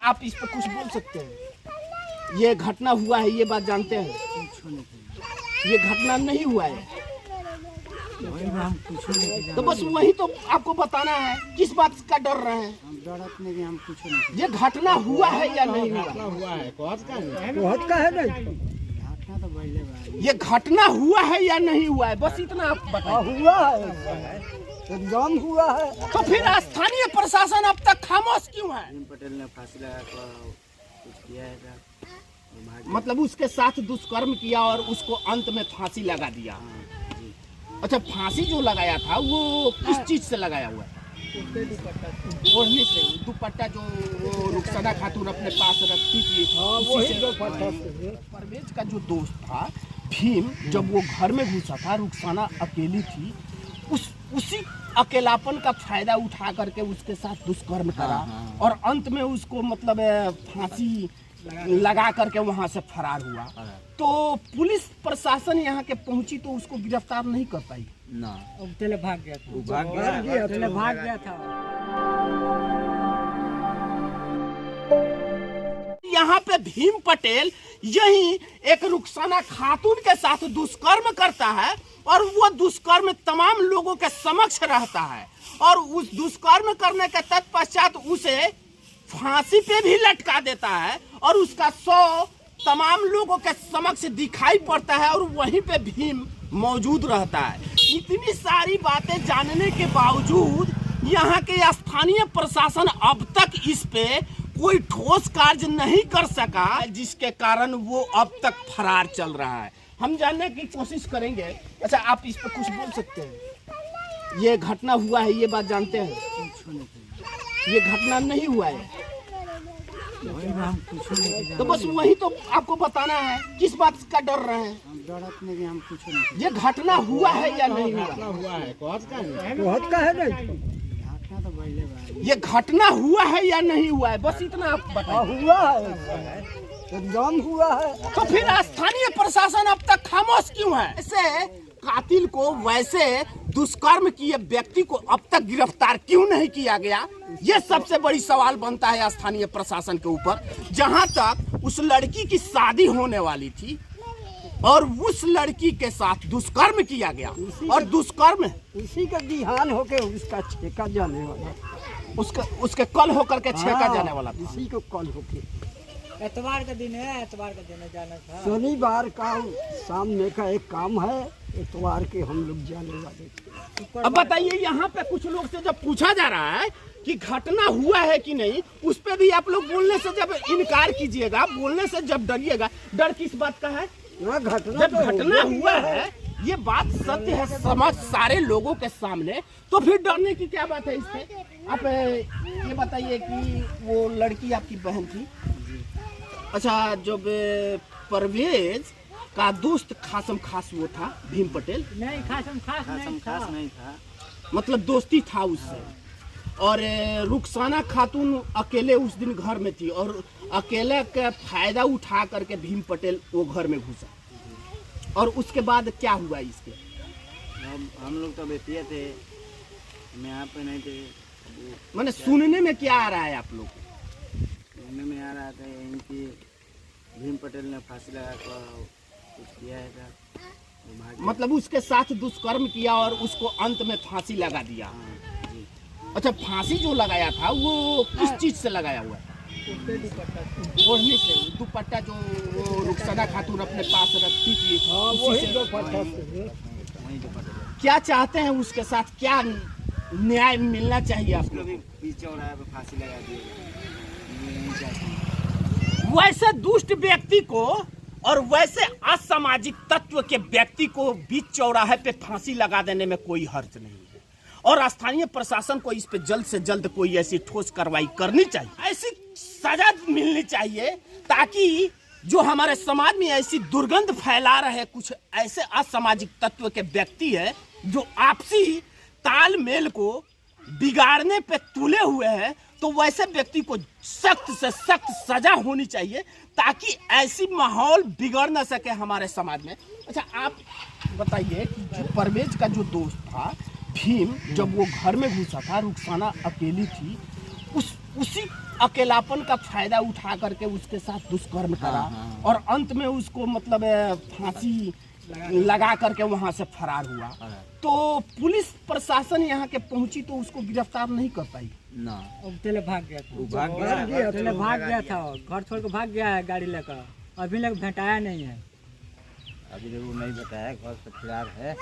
आप इस पर कुछ बोल सकते हैं? ये घटना हुआ है, ये बात जानते हैं? ये घटना नहीं हुआ है तो बस वही तो आपको बताना है। किस बात का डर रहे हैं? हम डरत नहीं, हम कुछ नहीं। ये घटना हुआ है या नहीं हुआ? हुआ है, बहुत का है नहीं। घटना तो बढ़ले बा। ये घटना हुआ है या नहीं हुआ है, बस इतना आप बताइए। हुआ है, एकदम हुआ है। तो फिर स्थानीय प्रशासन अब तक खामोश क्यों है? भीम पटेल ने फांसी लगा कर कुछ किया है सर। मतलब उसके साथ दुष्कर्म किया और उसको अंत में फांसी लगा दिया। अच्छा, फांसी जो लगाया था वो किस चीज से लगाया हुआ है? ओढ़ने से। दुपट्टा जो वो रुखसाना खातून अपने पास रखती थी, उसी से। परवेज का जो दोस्त था भीम, जब वो घर में घुसा था, रुखसाना अकेली थी, उसी अकेलापन का फायदा उठा करके उसके साथ दुष्कर्म करा और अंत में उसको मतलब फांसी लगा करके वहां से फरार हुआ। तो पुलिस प्रशासन यहाँ के पहुंची तो उसको गिरफ्तार नहीं कर पाई ना, चले भाग गया था। भाग गया था। यहाँ पे भीम पटेल यही एक रुखसाना खातून के साथ दुष्कर्म करता है और वो दुष्कर्म तमाम लोगों के समक्ष रहता है और उस दुष्कर्म करने के तत्पश्चात उसे फांसी पे भी लटका देता है और उसका शव तमाम लोगों के समक्ष दिखाई पड़ता है और वहीं पे भीम मौजूद रहता है। इतनी सारी बातें जानने के बावजूद यहाँ के स्थानीय प्रशासन अब तक इस पे कोई ठोस कार्य नहीं कर सका, जिसके कारण वो अब तक फरार चल रहा है। हम जानने की कोशिश करेंगे। अच्छा, आप इस पे कुछ बोल सकते हैं? ये घटना हुआ है, ये बात जानते हैं? ये घटना नहीं हुआ है हम कुछ नहीं। तो बस वही तो आपको बताना है। किस बात का डर रहे हैं? हम डरत नहीं, हम कुछ नहीं। ये घटना हुआ है या नहीं हुआ? हुआ है, बहुत का है नहीं। घटना तो बढ़ले बा। ये घटना हुआ है या नहीं हुआ है, बस इतना आप बताइए। हुआ है, एकदम हुआ है। तो फिर स्थानीय प्रशासन अब तक खामोश क्यों है? ऐसे कातिल को, वैसे दुष्कर्म किए व्यक्ति को अब तक गिरफ्तार क्यों नहीं किया गया? ये सबसे बड़ी सवाल बनता है स्थानीय प्रशासन के ऊपर। जहां तक उस लड़की की शादी होने वाली थी और उस लड़की के साथ दुष्कर्म किया गया और दुष्कर्म उसी का दिहान होके उसका छेका जाने वाला, उसके कल होकर के छेका जाने वाला था। उसी को कल होके एतवार का दिन है, एतवार का दिन जाना था। शनिवार का सामने का एक काम है, एतवार के हम लोग जाने वाले थे। अब बताइए, यहाँ पे कुछ लोग से जब पूछा जा रहा है कि घटना हुआ है कि नहीं, उस पे भी आप लोग बोलने से जब इनकार कीजिएगा, बोलने से जब डरिएगा। डर किस बात का है? घटना जब घटना हुआ है, ये बात सत्य है समझ सारे लोगों के सामने, तो फिर डरने की क्या बात है इससे? आप ये बताइए कि वो लड़की आपकी बहन थी। अच्छा, जब परवेज का दोस्त खासम खास वो था भीम पटेल? नहीं, खासम खास नहीं था। मतलब दोस्ती था उससे। और रुखसाना खातून अकेले उस दिन घर में थी और अकेले का फायदा उठा करके भीम पटेल वो घर में घुसा। और उसके बाद क्या हुआ इसके? हम लोग तो बेटिया थे, हम यहाँ पे नहीं थे। मैंने सुनने में क्या आ रहा है आप लोग? सुनने में आ रहा था इनकी भीम पटेल ने फांसी लगा कर कुछ किया है सर। मतलब उसके साथ दुष्कर्म किया और उसको अंत में फांसी लगा दिया। अच्छा, फांसी जो लगाया था वो किस चीज से लगाया हुआ है? ओढ़ने से। दुपट्टा जो वो रुखसाना खातून अपने पास रखती थी, उसी से। क्या चाहते हैं उसके साथ? क्या न्याय मिलना चाहिए आप लोग? पीछे और फांसी लगा दी। वैसे दुष्ट व्यक्ति को और वैसे असामाजिक तत्व के व्यक्ति को बीच चौराहे पे फांसी लगा देने में कोई हर्ज नहीं है और स्थानीय प्रशासन को इस पे जल्द से जल्द कोई ऐसी ठोस कार्रवाई करनी चाहिए। ऐसी सजा मिलनी चाहिए ताकि जो हमारे समाज में ऐसी दुर्गंध फैला रहे कुछ ऐसे असामाजिक तत्व के व्यक्ति है जो आपसी तालमेल को बिगाड़ने पे तुले हुए हैं, तो वैसे व्यक्ति को सख्त से सख्त सजा होनी चाहिए ताकि ऐसी माहौल बिगड़ न सके हमारे समाज में। अच्छा, आप बताइए कि जो परवेज का जो दोस्त था भीम, जब वो घर में घुसा था, रुखसाना अकेली थी, उसी अकेलापन का फायदा उठा करके उसके साथ दुष्कर्म करा और अंत में उसको मतलब फांसी लगा करके वहां से फरार हुआ। तो पुलिस प्रशासन यहाँ के पहुंची तो उसको गिरफ्तार नहीं कर पाई ना, पहले भाग गया था, पहले भाग गया था, घर छोड़ के भाग गया है गाड़ी लेकर, अभी तक भेटाया नहीं है। अभी तक वो नहीं बताया, घर से फरार है।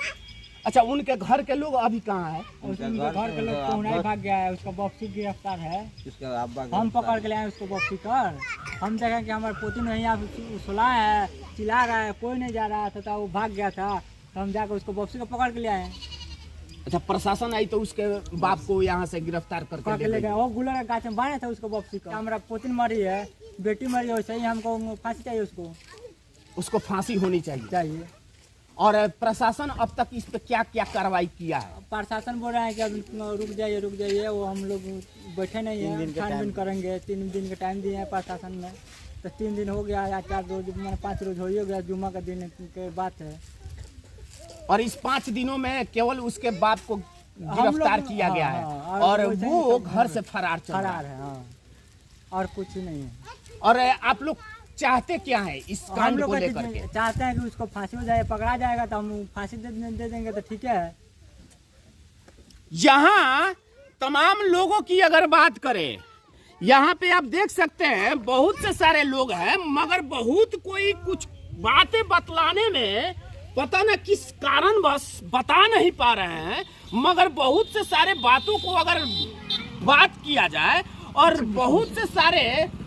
अच्छा, उनके घर के लोग अभी कहाँ है? उनके घर के लोग कोहना भाग गया है, उसका वापसी गिरफ्तार है। हम पकड़ के लाए उसको वापसी कर, हम देखे कि हमारे पोती नहीं आप सुला है, चिल्ला रहा है, कोई नहीं जा रहा था, तो वो भाग गया था, तो हम जाकर उसको वापसी को पकड़ के ले आए। अच्छा, प्रशासन आई तो उसके बाप को यहाँ से गिरफ्तार करके ले गए। वो गुलर के गाछ में बांधे थे उसको वापसी को। हमारा पोती मरी है, बेटी मरी है, वैसे ही हमको फांसी चाहिए, उसको फांसी होनी चाहिए। और प्रशासन अब तक इस पे क्या क्या कार्रवाई किया है? प्रशासन बोल रहा है कि अब रुक जाइए, वो हम लोग बैठे नहीं है, छानबीन करेंगे। 3 दिन का टाइम दिए हैं प्रशासन में, तो 3 दिन हो गया या 4 रोज, मैंने 5 रोज हो गया, जुम्मा का दिन के बात है। और इस 5 दिनों में केवल उसके बाप को गिरफ्तार किया गया है और वो घर से फरार है। हाँ, और कुछ नहीं है। और आप लोग चाहते क्या है इस कांड को लेकर के? चाहते हैं कि उसको फांसी हो जाए, पकड़ा जाएगा तो हम फांसी दे देंगे तो ठीक है। यहाँ तमाम लोगों की अगर बात करें, यहाँ पे आप देख सकते हैं बहुत से सारे लोग हैं, मगर बहुत कोई कुछ बातें बतलाने में पता न किस कारण बस बता नहीं पा रहे हैं। मगर बहुत से सारे बातों को अगर बात किया जाए और बहुत से सारे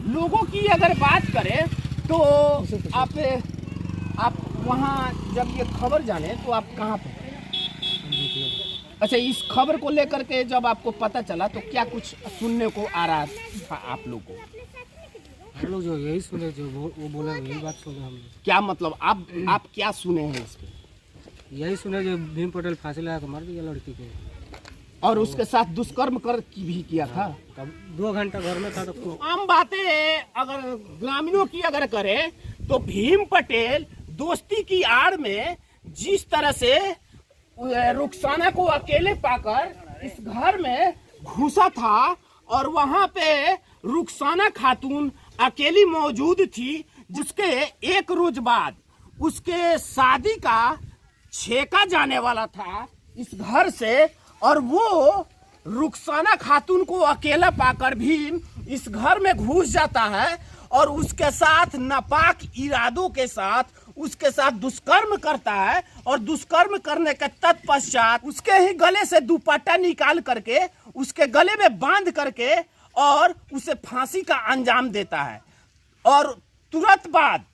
लोगों की अगर बात करें तो आप वहाँ जब ये खबर जाने तो आप कहाँ पे? अच्छा, इस खबर को लेकर के जब आपको पता चला तो क्या कुछ सुनने को आ रहा था आप लोग को? हम लोग जो यही सुने, जो वो बोले यही बात सुने हम लोग। क्या मतलब आप क्या सुने हैं इसके? यही सुने जो भीम पटेल फांसी लगा के मार दिया लड़की को, और उसके साथ दुष्कर्म कर भी किया था। तब 2 घंटा घर में था तो आम बातें अगर ग्रामीणों की अगर करें तो भीम पटेल दोस्ती की आड़ में जिस तरह से रुखसाना को अकेले पाकर इस घर में घुसा था और वहां पे रुखसाना खातून अकेली मौजूद थी, जिसके 1 रोज बाद उसके शादी का छेका जाने वाला था इस घर से, और वो रुखसाना खातून को अकेला पाकर भी इस घर में घुस जाता है और उसके साथ नापाक इरादों के साथ उसके साथ दुष्कर्म करता है। और दुष्कर्म करने के तत्पश्चात उसके ही गले से दुपट्टा निकाल करके उसके गले में बांध करके और उसे फांसी का अंजाम देता है। और तुरंत बाद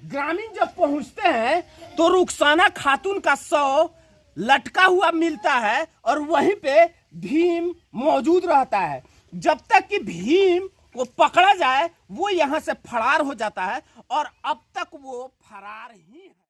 ग्रामीण जब पहुंचते हैं तो रुखसाना खातून का शव लटका हुआ मिलता है और वहीं पे भीम मौजूद रहता है। जब तक कि भीम को पकड़ा जाए वो यहाँ से फरार हो जाता है और अब तक वो फरार ही है।